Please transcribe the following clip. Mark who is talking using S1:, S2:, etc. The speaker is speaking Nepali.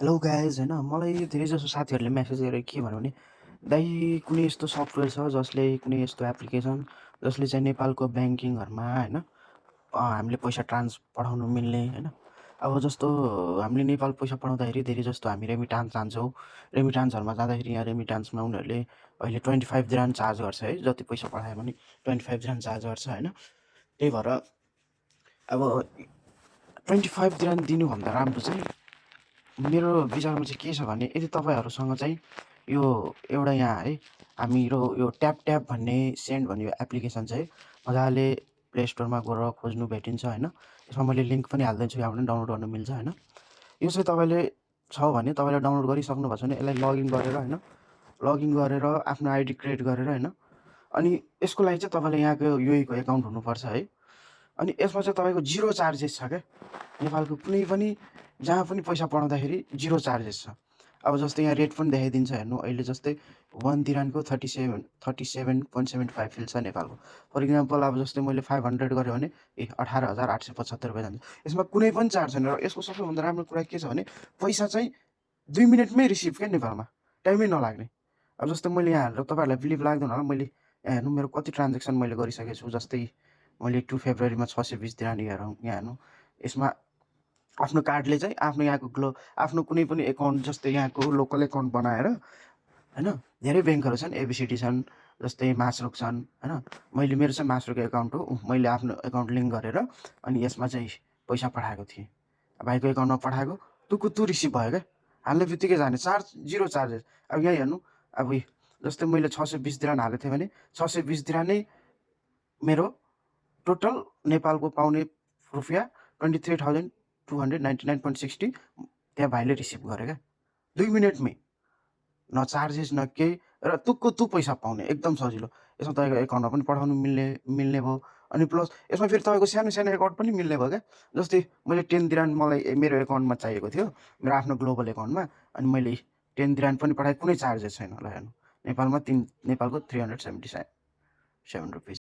S1: हेलो गाइज होइन मलाई धेरैजसो साथीहरूले मेसेज गरेर के भन्यो भने दाइ कुनै यस्तो सफ्टवेयर छ जसले कुनै यस्तो एप्लिकेसन जसले चाहिँ नेपालको ब्याङ्किङहरूमा होइन हामीले पैसा पठाउनु मिल्ने होइन अब जस्तो हामीले नेपाल पैसा पठाउँदाखेरि धेरै जस्तो हामी रेमिटान्स जान्छौँ। रेमिटान्सहरूमा जाँदाखेरि यहाँ रेमिटान्समा उनीहरूले अहिले 25 दिराम चार्ज गर्छ है। जति पैसा पठायो भने 25 दिराम चार्ज गर्छ होइन। त्यही भएर अब 25 दिराम दिनुभन्दा राम्रो चाहिँ मेरो विचारमा चाहिँ के छ भने यदि तपाईँहरूसँग चाहिँ यो एउटा यहाँ है हाम्रो यो ट्याप भन्ने सेन्ड भन्ने एप्लिकेसन चाहिँ मजाले प्ले स्टोरमा गएर खोज्नु भेटिन्छ होइन। यसमा मैले लिङ्क पनि हालिदिन्छु, यहाँबाट डाउनलोड गर्नु मिल्छ होइन। यो चाहिँ तपाईँले छ भने तपाईँले डाउनलोड गरिसक्नु भएको छ भने यसलाई लगइन गरेर होइन, लगइन गरेर आफ्नो आइडी क्रिएट गरेर होइन, अनि यसको लागि चाहिँ तपाईँले यहाँको युएको एकाउन्ट हुनुपर्छ है। अनि यसमा चाहिँ तपाईँको 0 चार्जेस छ क्या। नेपालको कुनै पनि जहाँ पनि पैसा पठाउँदाखेरि 0 चार्जेस छ। अब जस्तै यहाँ रेट पनि देखाइदिन्छ हेर्नु, अहिले जस्तै 1 दिरामको 37.75 फिल छ नेपालको। फर इक्जाम्पल अब जस्तै मैले 500 गरेँ भने 18,875 रुपियाँ जान्छ। यसमा कुनै पनि चार्ज छैन। र यसको सबैभन्दा राम्रो कुरा के छ भने पैसा चाहिँ 2 मिनटमै रिसिभ क्या नेपालमा, टाइमै नलाग्ने। अब जस्तै मैले यहाँ हालेर तपाईँहरूलाई बिलिभ लाग्दैन होला, मैले यहाँ हेर्नु मेरो कति ट्रान्जेक्सन मैले गरिसकेको छु। जस्तै मैले 2 फेब्रुअरीमा 620 दिराम यहाँ हेर्नु, यसमा आफ्नो कार्डले चाहिँ आफ्नो यहाँको आफ्नो कुनै पनि एकाउन्ट जस्तै यहाँको लोकल एकाउन्ट बनाएर होइन, धेरै ब्याङ्कहरू छन्, एबिसिडी छन्, जस्तै मासरुक छन् होइन। मैले मेरो चाहिँ मासरुक एकाउन्ट हो, मैले आफ्नो एकाउन्ट लिङ्क गरेर अनि यसमा चाहिँ पैसा पठाएको थिएँ। भाइको एकाउन्टमा पठाएको तु रिसिभ भयो क्या, हाल्ने बित्तिकै जाने, 0 चार्जेस। अब यहाँ हेर्नु, अब जस्तै मैले 620 दिराम हालेको थिएँ भने 620 दिराम नै मेरो टोटल नेपालको पाउने रुपियाँ 23,299.60 त्यहाँ भाइले रिसिभ गरे क्या 2 मिनटमै, न चार्जेस न केही, र तु पैसा पाउने एकदम सजिलो। यसमा तपाईँको एकाउन्टमा पनि पठाउनु मिल्ने भयो। अनि प्लस यसमा फेरि तपाईँको सानो सानो एकाउन्ट पनि मिल्ने भयो क्या। जस्तै मैले 10 दिराम मलाई मेरो एकाउन्टमा चाहिएको थियो, मेरो आफ्नो ग्लोबल एकाउन्टमा, अनि मैले 10 दिराम पनि पठाएँ, कुनै चार्जेस छैन होला हेर्नु। नेपालको 377 रुपिस।